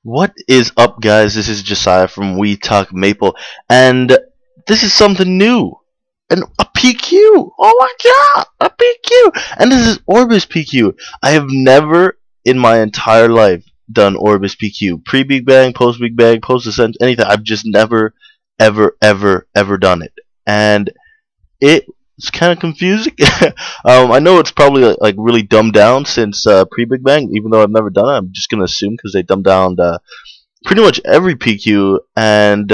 What is up, guys? This is Josiah from We Talk Maple, and this is something new. A PQ! Oh my god! A PQ! And this is Orbis PQ. I have never in my entire life done Orbis PQ. Pre Big Bang, post Big Bang, post Ascent, anything. I've just never, ever done it. And it's kind of confusing. I know it's probably like really dumbed down since pre Big Bang, even though I've never done it. I'm just gonna assume because they dumbed down pretty much every PQ, and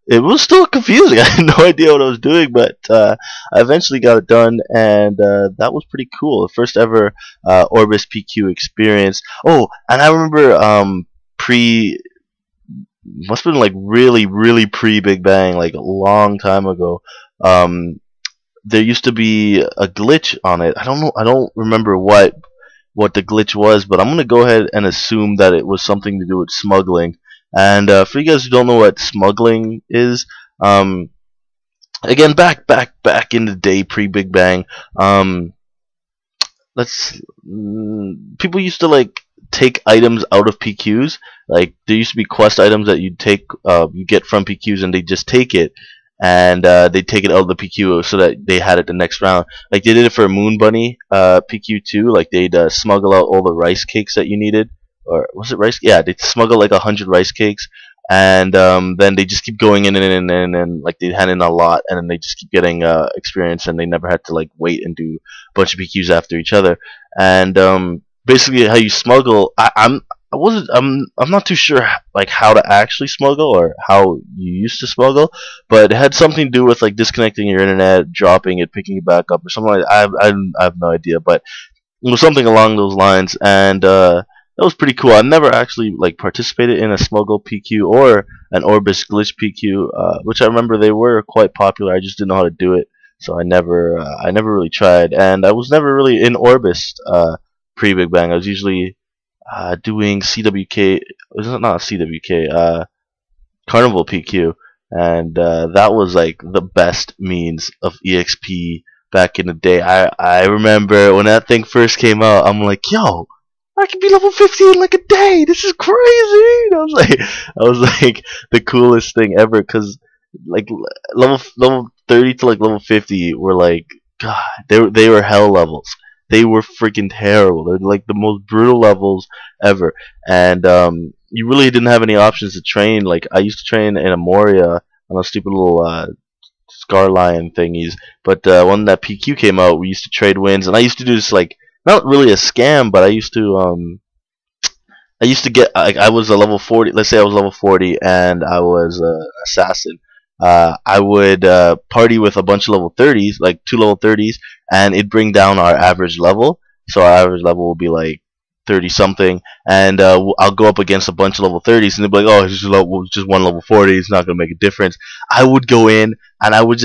it was still confusing. I had no idea what I was doing, but I eventually got it done, and that was pretty cool. The first ever Orbis PQ experience. Oh, and I remember pre must have been like really pre Big Bang, like a long time ago. Um, there used to be a glitch on it. I don't know. I don't remember what the glitch was, but I'm gonna go ahead and assume that it was something to do with smuggling. And for you guys who don't know what smuggling is, again, back in the day, pre Big Bang, let's people used to like take items out of PQs. Like there used to be quest items that you get from PQs, and they just take it, and they take it out of the PQ so that they had it the next round. Like they did it for Moon Bunny PQ too. Like they'd smuggle out all the rice cakes that you needed, or was it rice? Yeah, they'd smuggle like 100 rice cakes, and then they just keep going in and like they'd hand in a lot, and then they just keep getting experience, and they never had to like wait and do a bunch of PQs after each other. And basically, how you smuggle, I wasn't. I'm not too sure like how to actually smuggle or how you used to smuggle, but it had something to do with like disconnecting your internet, dropping it, picking it back up, or something like that. I have no idea, but it was something along those lines, and that was pretty cool. I never actually like participated in a smuggle PQ or an Orbis glitch PQ, which I remember they were quite popular. I just didn't know how to do it, so I never really tried, and I was never really in Orbis pre Big Bang. I was usually doing CWK. Was it not CWK? Carnival PQ, and that was like the best means of EXP back in the day. I remember when that thing first came out. I'm like, yo, I can be level 50 in like a day. This is crazy. And I was like the coolest thing ever, because like level 30 to like level 50 were like, God, they were hell levels. They were freaking terrible. They're like the most brutal levels ever, and you really didn't have any options to train. Like I used to train in Amoria on those stupid little Scar Lion thingies, but when that PQ came out, we used to trade wins, and I used to do this like not really a scam, but I used to get like I was a level 40. Let's say I was level 40 and I was an assassin. I would party with a bunch of level 30s, like two level 30s, and it'd bring down our average level. So our average level will be like 30 something, and I'll go up against a bunch of level 30s, and they'll be like, "Oh, just one level 40. It's not gonna make a difference." I would go in and I would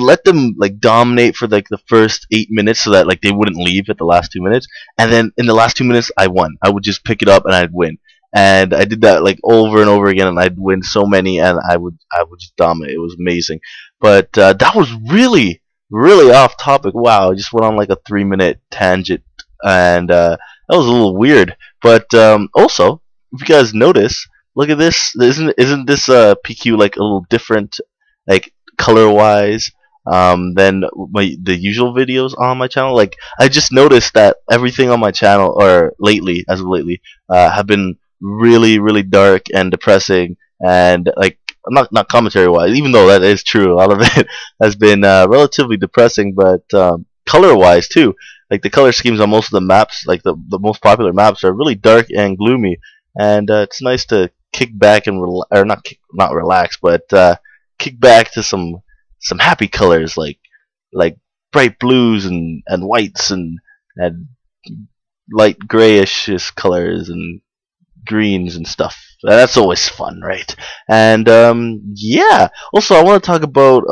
let them like dominate for like the first 8 minutes, so that like they wouldn't leave at the last 2 minutes, and then in the last 2 minutes I won. I would just pick it up and I'd win. And I did that like over and over again, and I'd win so many, and I would just dominate. It was amazing. But that was really off topic. Wow, I just went on like a 3 minute tangent, and that was a little weird. But also, if you guys notice, look at this. Isn't this PQ like a little different, like color wise, than the usual videos on my channel? Like I just noticed that everything on my channel, or lately, as of lately, have been really dark and depressing, and like not commentary wise, even though that is true, a lot of it has been relatively depressing, but color wise too. Like the color schemes on most of the maps, like the most popular maps, are really dark and gloomy, and it's nice to kick back and or not relax, but kick back to some happy colors, like bright blues and whites and light grayish colors and greens and stuff. That's always fun, right? And yeah. Also, I want to talk about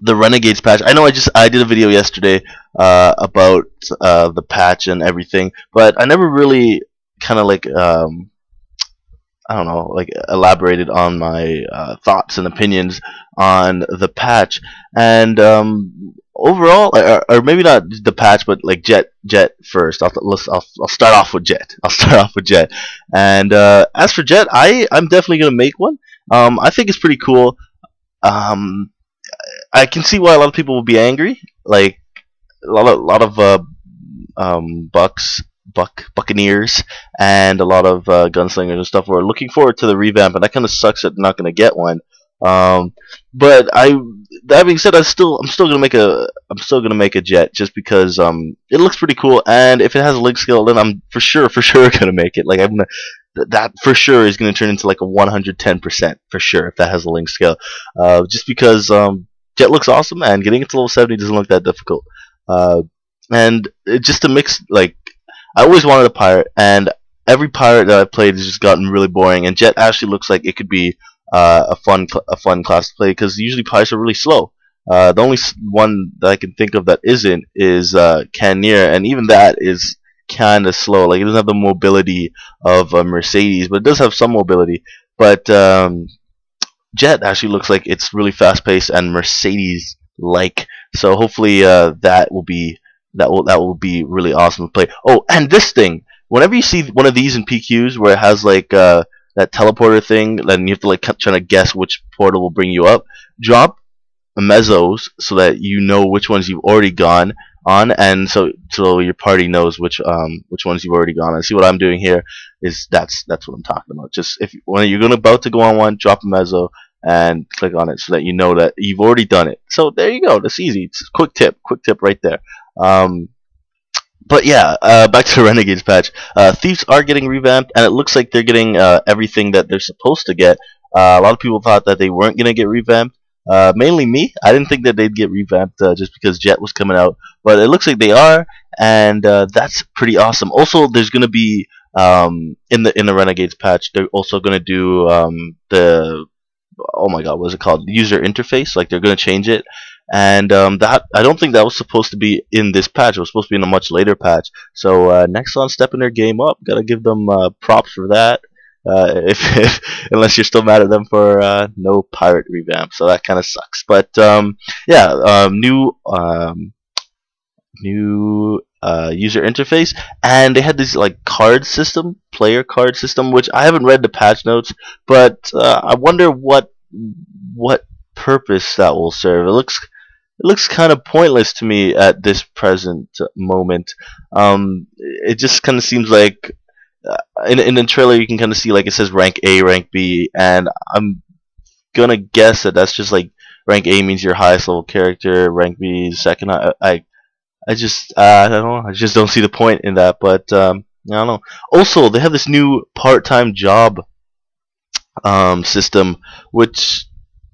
the Renegades patch. I know I did a video yesterday about the patch and everything, but I never really kind of like I don't know, like elaborated on my thoughts and opinions on the patch. And overall, or maybe not the patch, but like Jet first. I'll start off with Jet. I'll start off with Jet. And as for Jet, I'm definitely gonna make one. I think it's pretty cool. Um, I can see why a lot of people will be angry. Like a lot of Buccaneers and a lot of gunslingers and stuff were looking forward to the revamp, and that kind of sucks that they're not going to get one. Um, but that being said, I'm still gonna make a Jet just because it looks pretty cool, and if it has a link skill, then I'm for sure gonna make it. Like that for sure is gonna turn into like a 110% for sure if that has a link skill. Just because Jet looks awesome, and getting it to level 70 doesn't look that difficult. Uh, and just to mix, like, I always wanted a pirate, and every pirate that I've played has just gotten really boring. And Jet actually looks like it could be a fun class to play because usually pirates are really slow. The only one that I can think of that isn't is Cannoneer, and even that is kind of slow. Like, it doesn't have the mobility of a Mercedes, but it does have some mobility. But Jet actually looks like it's really fast paced and Mercedes like. So hopefully that will be really awesome to play. Oh, and this thing. Whenever you see one of these in PQs where it has like that teleporter thing, then you have to like trying to guess which portal will bring you up. Drop mezzos so that you know which ones you've already gone on, and so your party knows which ones you've already gone on. See what I'm doing here is that's what I'm talking about. Just if when you're about to go on one, drop a mezzo and click on it so that you know that you've already done it. So there you go. That's easy. It's a quick tip right there. But yeah, back to the Renegades patch. Thieves are getting revamped, and it looks like they're getting everything that they're supposed to get. A lot of people thought that they weren't gonna get revamped. Mainly me. I didn't think that they'd get revamped just because Jet was coming out, but it looks like they are, and that's pretty awesome. Also, there's gonna be in the Renegades patch, they're also gonna do the oh my god, what is it called? User interface. Like, they're gonna change it, and that I don't think that was supposed to be in this patch. It was supposed to be in a much later patch. So Nexon's stepping their game up. Gotta give them props for that. If unless you're still mad at them for no pirate revamp, so that kind of sucks. But yeah, new user interface, and they had this like card system, player card system, which I haven't read the patch notes, but I wonder what purpose that will serve. It looks kind of pointless to me at this present moment. It just kind of seems like in the trailer you can kind of see like it says rank A, rank B, and I'm gonna guess that that's just like rank A means your highest level character, rank B is second. I just I don't know. I just don't see the point in that. But I don't know. Also, they have this new part-time job system, which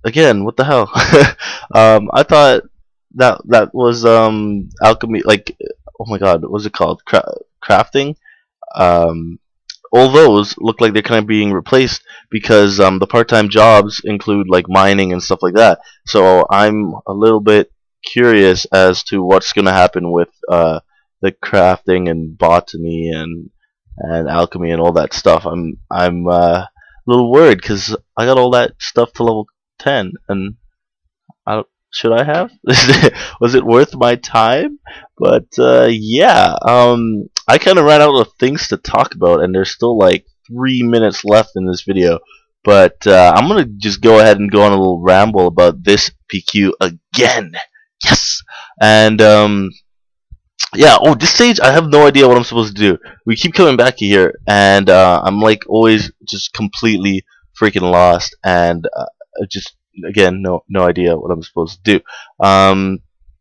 again, what the hell? I thought that was alchemy. Like, oh my god, what was it called? Crafting. Um, all those look like they're kind of being replaced because the part-time jobs include like mining and stuff like that. So I'm a little bit curious as to what's going to happen with the crafting and botany and alchemy and all that stuff. I'm a little worried because I got all that stuff to level 10, and should I have? Was it worth my time? But yeah, I kind of ran out of things to talk about, and there's still like 3 minutes left in this video. But I'm gonna just go ahead and go on a little ramble about this PQ again. Yes, and yeah. Oh, this stage, I have no idea what I'm supposed to do. We keep coming back here, and I'm like always just completely freaking lost, and just again no idea what I'm supposed to do.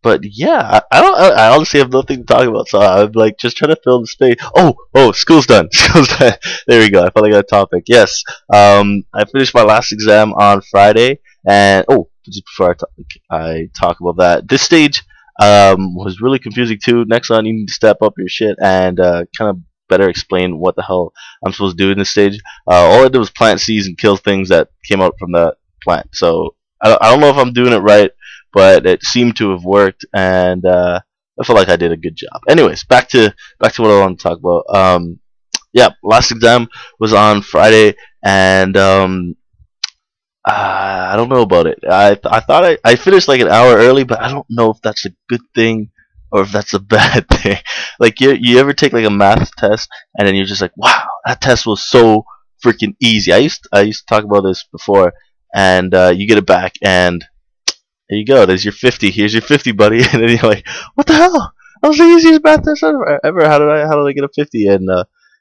But yeah, I honestly have nothing to talk about, so I'm like just trying to fill the space. Oh, school's done. School's done. There we go. I finally got a topic. Yes. I finished my last exam on Friday, and just before I talk about that, this stage was really confusing too. Next on, you need to step up your shit and kind of better explain what the hell I'm supposed to do in this stage. All I did was plant seeds and kill things that came out from the plant. So I don't know if I'm doing it right, but it seemed to have worked, and I feel like I did a good job. Anyways, back to what I want to talk about. Yeah, last exam was on Friday, and I don't know about it. I thought I finished like an hour early, but I don't know if that's a good thing or if that's a bad thing. Like you ever take like a math test and then you're just like, wow, that test was so freaking easy. I used to talk about this before, and you get it back and here you go. There's your 50. Here's your 50, buddy. And then you're like, what the hell? That was the easiest math test ever. How did I get a 50? And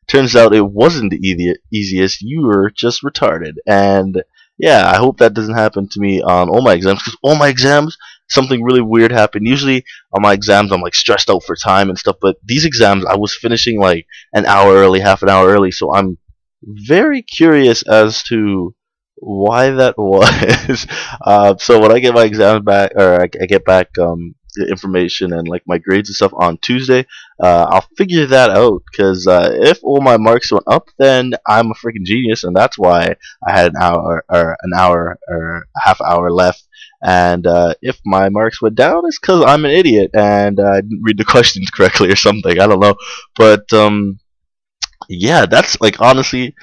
turns out it wasn't the easiest. You were just retarded. And yeah, I hope that doesn't happen to me on all my exams, because all my exams, something really weird happened. Usually on my exams, I'm like stressed out for time and stuff, but these exams, I was finishing like an hour early, half an hour early. So I'm very curious as to why that was. So when I get my exams back, or I get back the information and like my grades and stuff on Tuesday, I'll figure that out. Because if all my marks went up, then I'm a freaking genius, and that's why I had an hour or a half hour left. And if my marks went down, it's because I'm an idiot and I didn't read the questions correctly or something. I don't know, but yeah, that's like honestly,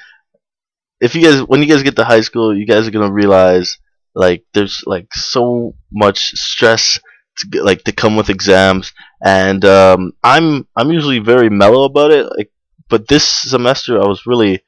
if you guys when you guys get to high school, you guys are gonna realize like there's like so much stress to come with exams, and I'm usually very mellow about it. Like, but this semester I was really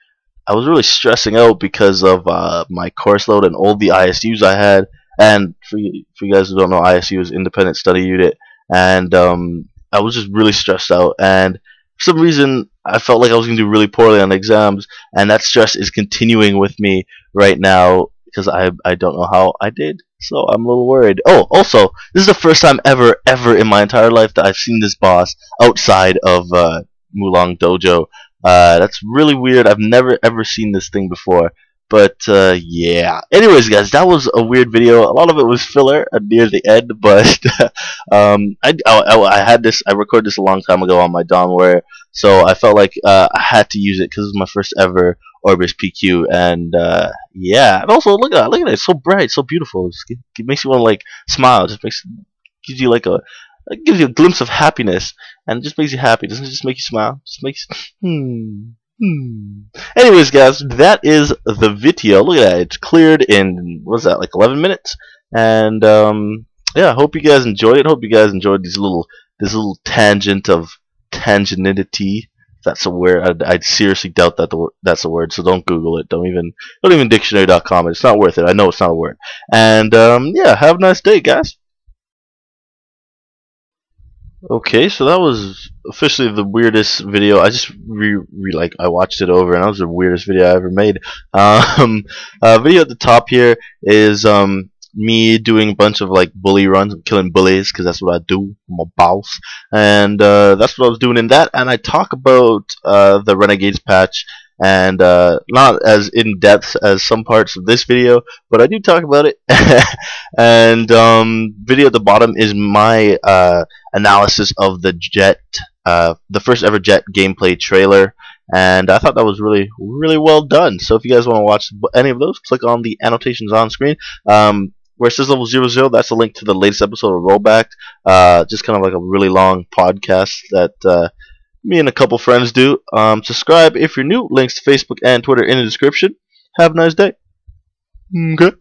stressing out because of my course load and all the ISUs I had. And for you guys who don't know, ISU is Independent Study Unit, and I was just really stressed out. And for some reason, I felt like I was going to do really poorly on the exams, and that stress is continuing with me right now because I don't know how I did. So I'm a little worried. Oh, also, this is the first time ever in my entire life that I've seen this boss outside of Mulong Dojo. That's really weird. I've never ever seen this thing before. But yeah. Anyways, guys, that was a weird video. A lot of it was filler near the end, but I had this. I recorded this a long time ago on my Donware, so I felt like I had to use it because it was my first ever Orbis PQ, and yeah. And also, look at it. It's so bright, so beautiful. It makes you want to like smile. It just gives you like it gives you a glimpse of happiness, and it just makes you happy. Doesn't it just make you smile? It just makes Anyways, guys, that is the video. Look at that. It's cleared in, what was that, like 11 minutes? And, yeah, I hope you guys enjoyed it. Hope you guys enjoyed this little tangent of tangentiality. If that's a word. I seriously doubt that that's a word, so don't Google it. Don't even dictionary.com. It's not worth it. I know it's not a word. And, yeah, have a nice day, guys. Okay, so that was officially the weirdest video. I just I watched it over, and that was the weirdest video I ever made. Video at the top here is me doing a bunch of like bully runs, killing bullies, because that's what I do. I'm a boss, and that's what I was doing in that. And I talk about the Renegades patch, and not as in depth as some parts of this video, but I do talk about it. And video at the bottom is my analysis of the first ever Jet gameplay trailer, and I thought that was really well done. So if you guys want to watch any of those, click on the annotations on screen. Where it says level 00, that's a link to the latest episode of Rollback. Just kind of like a really long podcast that me and a couple friends do. Subscribe if you're new. Links to Facebook and Twitter in the description. Have a nice day. Okay.